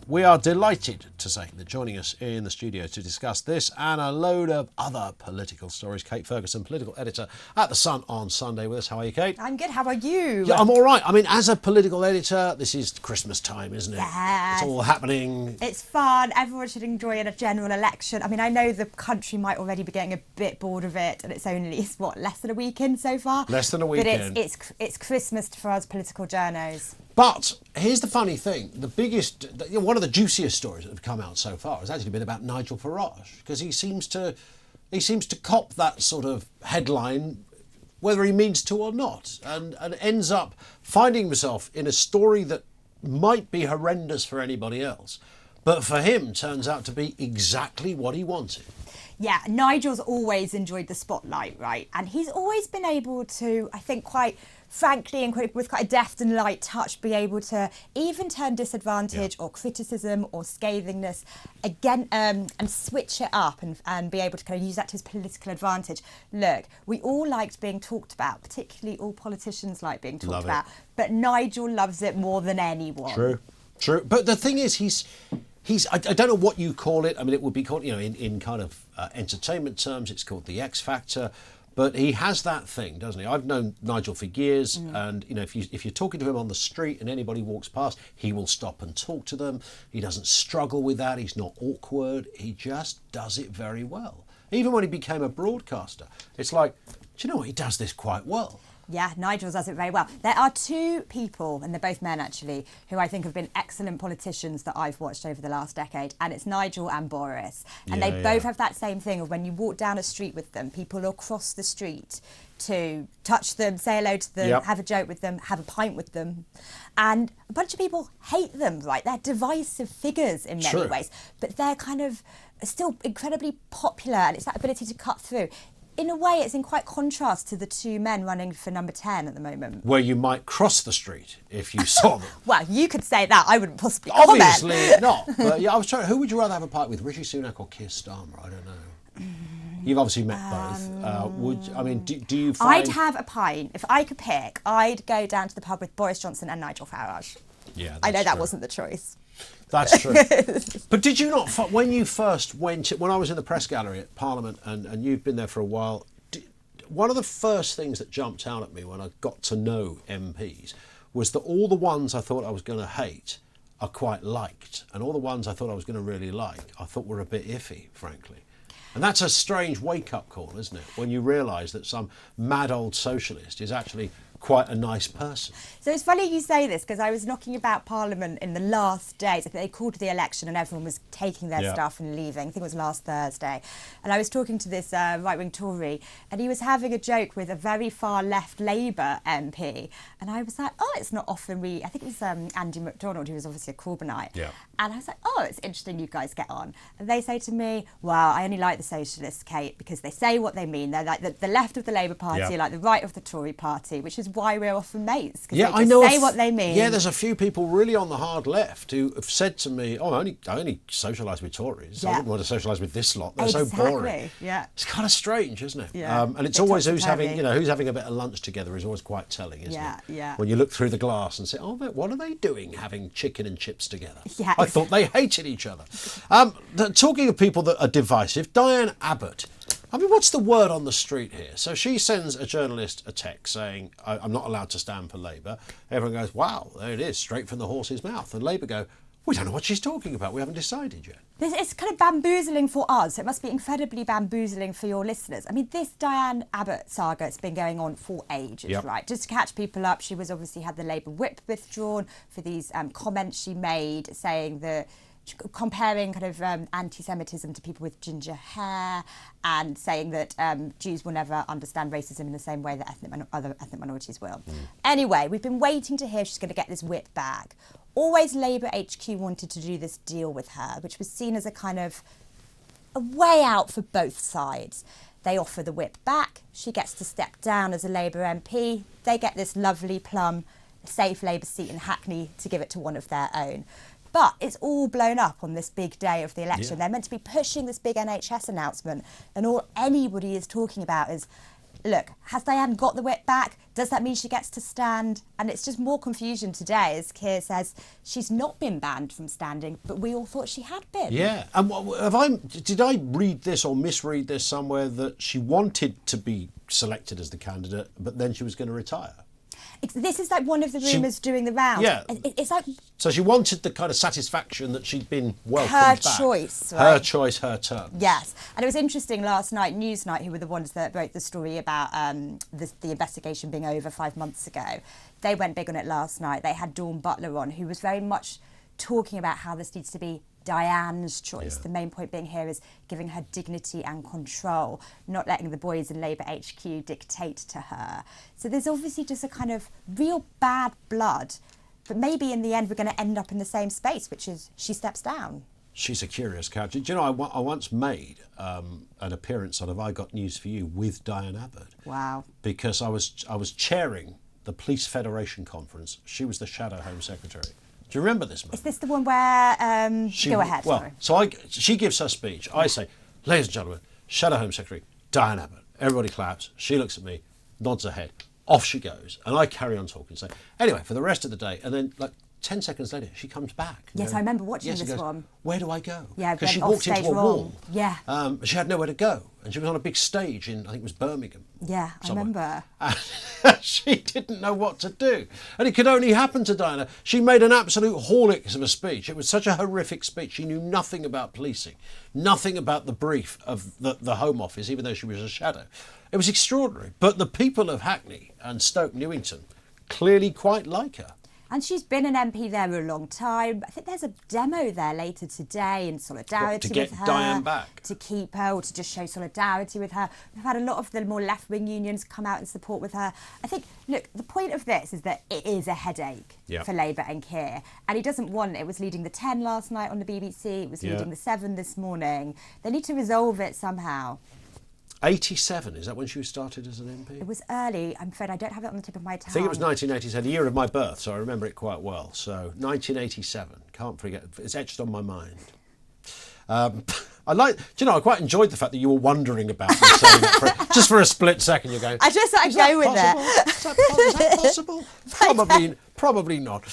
We are delighted to say that joining us in the studio to discuss this and a load of other political stories, Kate Ferguson, political editor at The Sun on Sunday with us. How are you, Kate? I'm good. How are you? Yeah, I'm all right. I mean, as a political editor, this is Christmas time, isn't it? Yes. It's all happening. It's fun. Everyone should enjoy a general election. I mean, I know the country might already be getting a bit bored of it, and it's less than a week in so far? Less than a weekend. But it's Christmas for us political journos. But here's the funny thing. One of the juiciest stories that have come out so far has actually been about Nigel Farage, because he seems to cop that sort of headline whether he means to or not, and ends up finding himself in a story that might be horrendous for anybody else, but for him turns out to be exactly what he wanted. Yeah, Nigel's always enjoyed the spotlight, right? And he's always been able to, I think, quite frankly and with quite a deft and light touch, be able to even turn disadvantage or criticism or scathingness again and switch it up and be able to kind of use that to his political advantage. Look, we all liked being talked about, particularly all politicians like being talked about, but Nigel loves it more than anyone. True. But the thing is, I don't know what you call it. I mean, it would be called, in kind of entertainment terms, it's called the X Factor. But he has that thing, doesn't he? I've known Nigel for years, and if you're talking to him on the street and anybody walks past, he will stop and talk to them. He doesn't struggle with that. He's not awkward. He just does it very well. Even when he became a broadcaster, it's like, do you know what? He does this quite well. Yeah, Nigel does it very well. There are two people, and they're both men actually, who I think have been excellent politicians that I've watched over the last decade, and it's Nigel and Boris. And they both have that same thing of when you walk down a street with them, people will cross the street to touch them, say hello to them, have a joke with them, have a pint with them. And a bunch of people hate them, right? They're divisive figures in many ways, but they're kind of still incredibly popular, and it's that ability to cut through. In a way, it's in quite contrast to the two men running for number 10 at the moment. Where you might cross the street if you saw them. Well, you could say that. I wouldn't possibly comment. Obviously not. But yeah, I was trying. Who would you rather have a pint with, Rishi Sunak or Keir Starmer? I don't know. You've obviously met both. Do you find... I'd have a pint. If I could pick, I'd go down to the pub with Boris Johnson and Nigel Farage. Yeah, I know that wasn't the choice. That's true. But did you not, when you first went, when I was in the press gallery at Parliament, and you've been there for a while, one of the first things that jumped out at me when I got to know MPs was that all the ones I thought I was going to hate I quite liked, and all the ones I thought I was going to really like I thought were a bit iffy, frankly. And that's a strange wake-up call, isn't it? When you realise that some mad old socialist is actually quite a nice person. So it's funny you say this, because I was knocking about Parliament in the last days. I think they called the election and everyone was taking their stuff and leaving. I think it was last Thursday. And I was talking to this right-wing Tory, and he was having a joke with a very far-left Labour MP. And I was like, it's not often I think it was Andy MacDonald, who was obviously a Corbynite. Yeah. And I was like, it's interesting you guys get on. And they say to me, well, I only like the socialists, Kate, because they say what they mean. They're like the left of the Labour Party, like the right of the Tory Party, which is why we're often mates, because they just say what they mean. Yeah, there's a few people really on the hard left who have said to me, I only socialise with Tories. I wouldn't want to socialise with this lot. They're so boring. Yeah. It's kind of strange, isn't it? Yeah. And it's always who's having a bit of lunch together is always quite telling, isn't it? Yeah. When you look through the glass and say, what are they doing having chicken and chips together? Yeah. I thought they hated each other. Talking of people that are divisive, Diane Abbott. I mean, what's the word on the street here? So she sends a journalist a text saying, I'm not allowed to stand for Labour. Everyone goes, wow, there it is, straight from the horse's mouth. And Labour go, we don't know what she's talking about. We haven't decided yet. It's kind of bamboozling for us. It must be incredibly bamboozling for your listeners. I mean, this Diane Abbott saga, it's been going on for ages, right? Just to catch people up, she was obviously had the Labour whip withdrawn for these comments she made saying that, comparing kind of anti-Semitism to people with ginger hair, and saying that Jews will never understand racism in the same way that other ethnic minorities will. Anyway, we've been waiting to hear if she's going to get this whip back. Always Labour HQ wanted to do this deal with her, which was seen as a kind of a way out for both sides. They offer the whip back, she gets to step down as a Labour MP, they get this lovely plum, safe Labour seat in Hackney to give it to one of their own. But it's all blown up on this big day of the election. They're meant to be pushing this big NHS announcement, and all anybody is talking about is look, has Diane got the whip back? Does that mean she gets to stand? And it's just more confusion today, as Keir says she's not been banned from standing, but we all thought she had been. Yeah, and did I read this or misread this somewhere that she wanted to be selected as the candidate, but then she was going to retire? This is like one of the rumours doing the round. Yeah. It's like... So she wanted the kind of satisfaction that she'd been welcomed back. Her choice, right? Her choice, her terms. Yes. And it was interesting last night, Newsnight, who were the ones that wrote the story about the investigation being over 5 months ago. They went big on it last night. They had Dawn Butler on, who was very much talking about how this needs to be Diane's choice. Yeah. The main point being here is giving her dignity and control, not letting the boys in Labour HQ dictate to her. So there's obviously just a kind of real bad blood, but maybe in the end we're going to end up in the same space, which is she steps down. She's a curious character. Do you know, I once made an appearance on I Got News for You with Diane Abbott. Wow. Because I was chairing the Police Federation conference. She was the Shadow Home Secretary. Do you remember this moment? Is this the one where... go ahead, well, sorry. So she gives her speech. I say, ladies and gentlemen, Shadow Home Secretary, Diane Abbott. Everybody claps. She looks at me, nods her head. Off she goes. And I carry on talking. So anyway, for the rest of the day, and then like 10 seconds later, she comes back. Yes, I remember watching this one. Where do I go? Yeah, because she walked into a wall. Yeah. She had nowhere to go. And she was on a big stage in, I think it was Birmingham. Yeah, somewhere. I remember. And she didn't know what to do. And it could only happen to Diana. She made an absolute horlicks of a speech. It was such a horrific speech. She knew nothing about policing, nothing about the brief of the Home Office, even though she was a shadow. It was extraordinary. But the people of Hackney and Stoke Newington clearly quite like her. And she's been an MP there a long time. I think there's a demo there later today in solidarity with her. To get Diane back. To keep her, or to just show solidarity with her. We've had a lot of the more left-wing unions come out and support with her. I think, look, the point of this is that it is a headache for Labour and Keir. And he doesn't want it. It was leading the 10 last night on the BBC. It was leading the 7 this morning. They need to resolve it somehow. 87, is that when she started as an MP? It was early. I'm afraid I don't have it on the tip of my tongue. I think it was 1987, the year of my birth, so I remember it quite well. So 1987, can't forget, it's etched on my mind. I quite enjoyed the fact that you were wondering about me saying that just for a split second. You're going, I just thought I'd go with it. Is that possible? Probably not.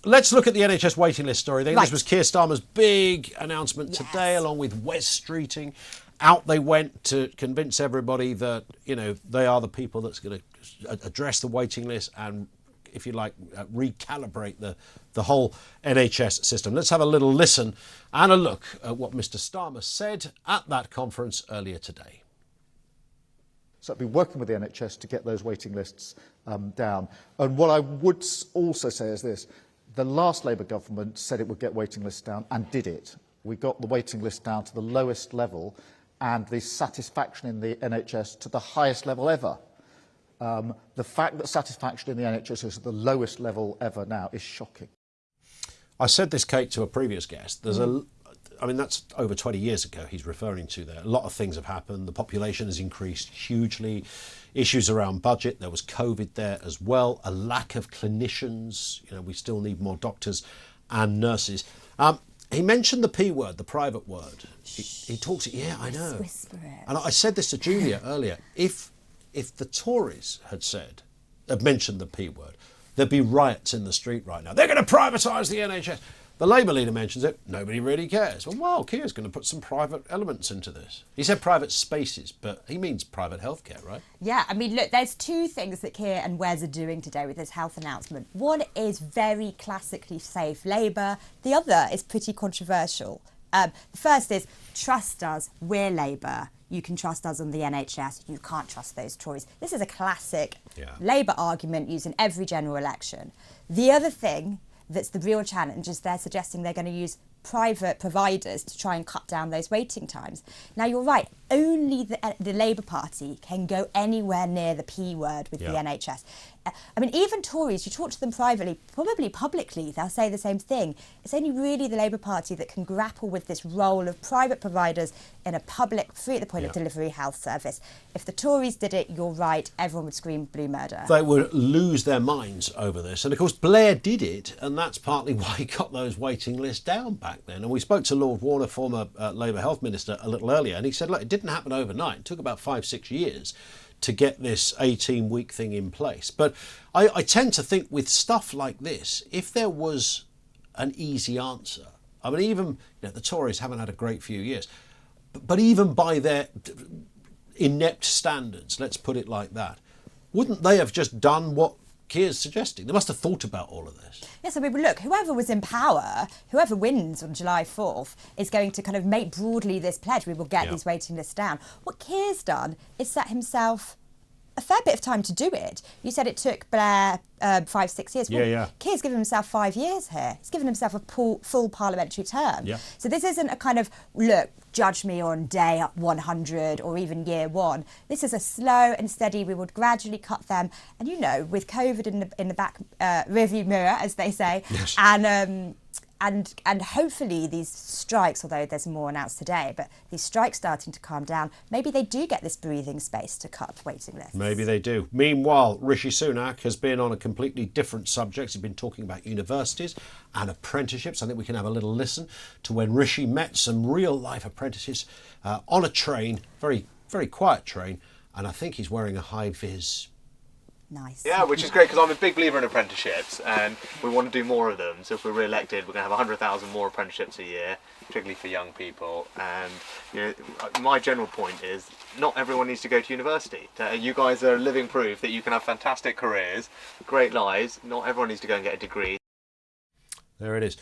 Let's look at the NHS waiting list story. This was Keir Starmer's big announcement today, along with West Streeting. Out they went to convince everybody that, they are the people that's going to address the waiting list and, if you like, recalibrate the whole NHS system. Let's have a little listen and a look at what Mr Starmer said at that conference earlier today. So I've been working with the NHS to get those waiting lists down. And what I would also say is this. The last Labour government said it would get waiting lists down and did it. We got the waiting list down to the lowest level and the satisfaction in the NHS to the highest level ever. The fact that satisfaction in the NHS is at the lowest level ever now is shocking. I said this, Kate, to a previous guest. That's over 20 years ago he's referring to there. A lot of things have happened. The population has increased hugely. Issues around budget. There was COVID there as well. A lack of clinicians. We still need more doctors and nurses. He mentioned the P word, the private word. He talks, I know. Whisper it. And I said this to Julia earlier. If the Tories had mentioned the P word, there'd be riots in the street right now. They're going to privatise the NHS. The Labour leader mentions it. Nobody really cares. Well, wow, Keir's going to put some private elements into this. He said private spaces, but he means private healthcare, right? Yeah, look, there's two things that Keir and Wes are doing today with his health announcement. One is very classically safe Labour. The other is pretty controversial. The first is, trust us, we're Labour. You can trust us on the NHS. You can't trust those Tories. This is a classic Labour argument used in every general election. The other thing that's the real challenge is they're suggesting they're going to use private providers to try and cut down those waiting times. Now, you're right, only the Labour Party can go anywhere near the P word with the NHS. Even Tories, you talk to them privately, probably publicly, they'll say the same thing. It's only really the Labour Party that can grapple with this role of private providers in a public, free at the point of delivery health service. If the Tories did it, you're right, everyone would scream blue murder. They would lose their minds over this. And of course, Blair did it, and that's partly why he got those waiting lists down back back then, and we spoke to Lord Warner, former Labour Health Minister, a little earlier, and he said, look, it didn't happen overnight. It took about 5-6 years to get this 18-week thing in place. But I tend to think with stuff like this, if there was an easy answer, I mean, even the Tories haven't had a great few years, but even by their inept standards, let's put it like that, wouldn't they have just done what Keir's suggesting? They must have thought about all of this. Yes, I mean, look, whoever was in power, whoever wins on July 4th is going to kind of make broadly this pledge. We will get these waiting lists down. What Keir's done is set himself a fair bit of time to do it. You said it took Blair 5-6 years. Well, Keir's given himself 5 years here. He's given himself a full parliamentary term. Yeah. So this isn't a kind of, look, judge me on day 100 or even year 1. This is a slow and steady. We would gradually cut them. And with COVID in the back rearview mirror, as they say, and hopefully these strikes, although there's more announced today, but these strikes starting to calm down, maybe they do get this breathing space to cut waiting lists. Maybe they do. Meanwhile, Rishi Sunak has been on a completely different subject. He's been talking about universities and apprenticeships. I think we can have a little listen to when Rishi met some real-life apprentices on a train, very, very quiet train, and I think he's wearing a high-vis. Nice. Yeah, which is great because I'm a big believer in apprenticeships and we want to do more of them. So if we're re-elected, we're going to have 100,000 more apprenticeships a year, particularly for young people. And my general point is not everyone needs to go to university. You guys are living proof that you can have fantastic careers, great lives. Not everyone needs to go and get a degree. There it is.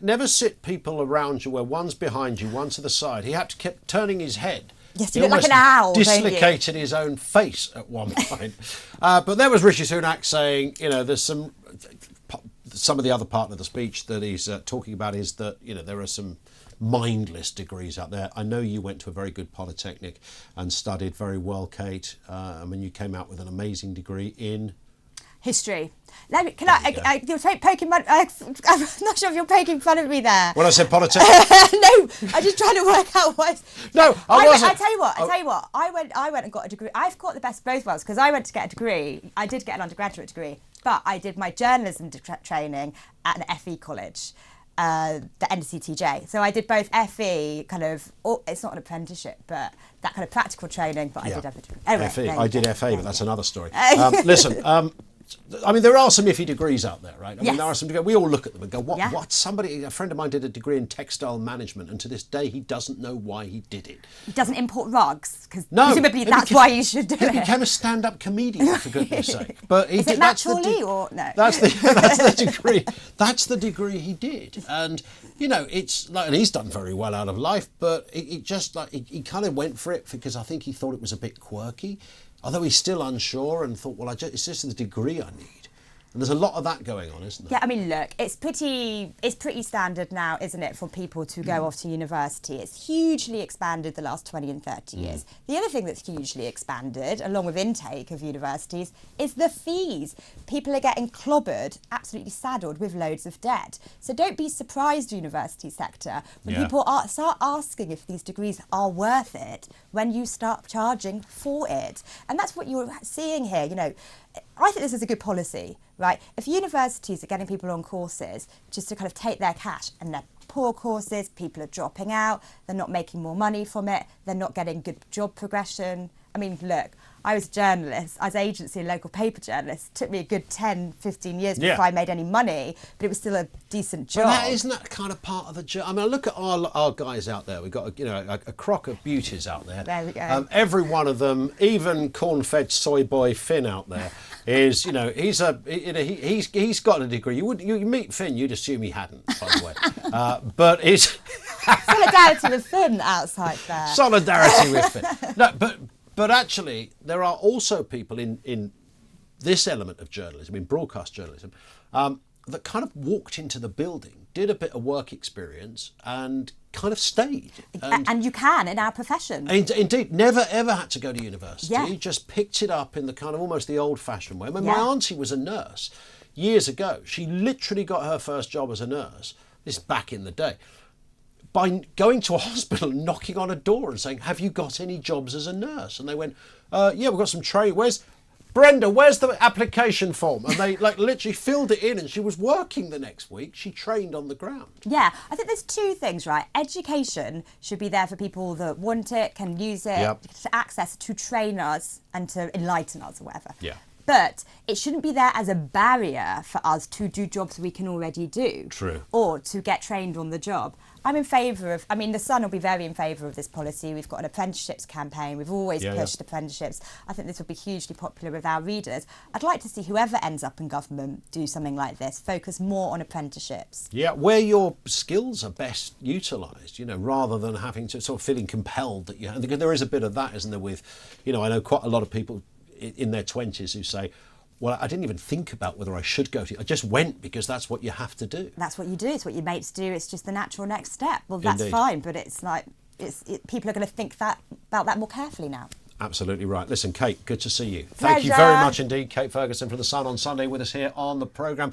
Never sit people around you where one's behind you, one's to the side. He had to keep turning his head. Yes, you look like an owl, dislocated his own face at one point. But there was Rishi Sunak saying, there's some of the other part of the speech that he's talking about is that, there are some mindless degrees out there. I know you went to a very good polytechnic and studied very well, Kate. I mean, you came out with an amazing degree in history. You're poking fun. I'm not sure if you're poking fun at me there. When I said polytechnic. No, I'm just trying to work out what. No, I wasn't. I tell you what. I went and got a degree. I've got the best of both worlds because I went to get a degree. I did get an undergraduate degree, but I did my journalism training at an FE college. The NCTJ. So I did both FE, it's not an apprenticeship, but that kind of practical training, but I did have a degree. Anyway, FE. I did FA, but that's another story. Listen, I mean, there are some iffy degrees out there, right? I mean, there are some degrees. We all look at them and go, what? A friend of mine did a degree in textile management, and to this day, he doesn't know why he did it. He doesn't import rugs, because presumably that's why you should do it. He became a stand-up comedian, for goodness sake. But he did, naturally or no? That's the degree. That's the degree he did, and it's like, and he's done very well out of life, but it just like he kind of went for it because I think he thought it was a bit quirky. Although he's still unsure and thought, well, it's just the degree I need. And there's a lot of that going on, isn't there? Yeah, I mean, look, it's pretty standard now, isn't it, for people to go off to university. It's hugely expanded the last 20 and 30 years. The other thing that's hugely expanded, along with intake of universities, is the fees. People are getting clobbered, absolutely saddled with loads of debt. So don't be surprised, university sector, when people start asking if these degrees are worth it when you start charging for it. And that's what you're seeing here, I think this is a good policy, right? If universities are getting people on courses just to kind of take their cash and they're poor courses, people are dropping out, they're not making more money from it, they're not getting good job progression. I mean, look, I was a journalist, I was agency and local paper journalist. It took me a good 10, 15 years before I made any money, but it was still a decent job. But isn't that kind of part of the job? I mean, look at our guys out there. We've got a crock of beauties out there. There we go. Every one of them, even corn-fed soy boy Finn out there, is he's got a degree. You meet Finn, you'd assume he hadn't, by the way. But it's solidarity with Finn outside there. Solidarity with Finn. No, but actually, there are also people in this element of journalism, in broadcast journalism, that kind of walked into the building, did a bit of work experience, and kind of stayed. And you can in our profession. Indeed, never ever had to go to university. Just picked it up in the kind of almost the old-fashioned way. I mean, my auntie was a nurse years ago. She literally got her first job as a nurse. This is back in the day. By going to a hospital and knocking on a door and saying, have you got any jobs as a nurse? And they went, yeah, we've got some trade. Brenda, where's the application form? And they like literally filled it in, and she was working the next week. She trained on the ground. Yeah, I think there's two things, right? Education should be there for people that want it, can use it, to access, to train us and to enlighten us or whatever. Yeah. But it shouldn't be there as a barrier for us to do jobs we can already do. True. Or to get trained on the job. I'm in favour of, I mean, the Sun will be very in favour of this policy. We've got an apprenticeships campaign. We've always pushed apprenticeships. I think this will be hugely popular with our readers. I'd like to see whoever ends up in government do something like this, focus more on apprenticeships. Yeah, where your skills are best utilised, you know, rather than having to sort of feeling compelled that you have. Because there is a bit of that, isn't there, with, you know, I know quite a lot of people in their 20s who say, well, I didn't even think about whether I should go to. I just went because that's what you have to do. That's what you do. It's what your mates do. It's just the natural next step. Well, that's Indeed. fine, but it's like people are going to think about that more carefully now. Absolutely right. Listen, Kate, good to see you. Pleasure. Thank you very much indeed. Kate Ferguson from The Sun on Sunday with us here on the programme.